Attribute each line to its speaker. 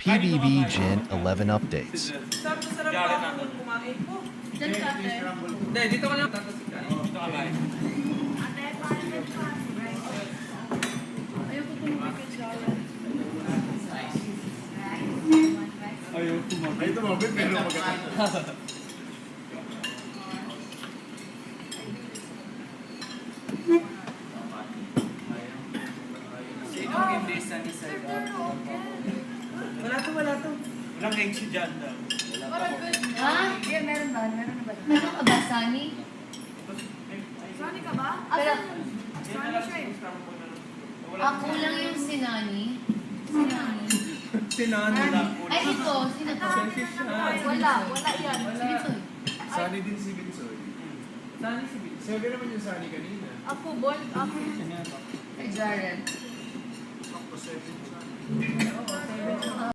Speaker 1: PBB Gen 11 updates.
Speaker 2: Sarap pa ako kumain ko.
Speaker 3: Diyan ka, ate.
Speaker 2: Hindi, dito ka lang tatasikan. Dito ka ba?
Speaker 3: Ate, paano pa? Ayoko tumapit siya.
Speaker 4: Ayaw tumapit pero maganda.
Speaker 2: Sino ang hindi sa isa? Wala to.
Speaker 4: Walang egg si John daw.
Speaker 3: Ha? Yeah, meron ba? Meron na ba? Meron ka ba, Sunny?
Speaker 5: Sani ka ba?
Speaker 3: Pero,
Speaker 5: Sani siya eh.
Speaker 3: ako lang yung si Nani. Si Nani.
Speaker 2: Sinanila.
Speaker 3: Ay, ito. Sino to?
Speaker 5: Wala yan.
Speaker 3: Si Bitsoy.
Speaker 4: Sunny din si Binsoy.
Speaker 2: Sani si Bill.
Speaker 4: Sabi naman yung Sunny kanina.
Speaker 5: Ako, ball. Ako.
Speaker 3: Kay Jared.
Speaker 4: Ako 7 siya.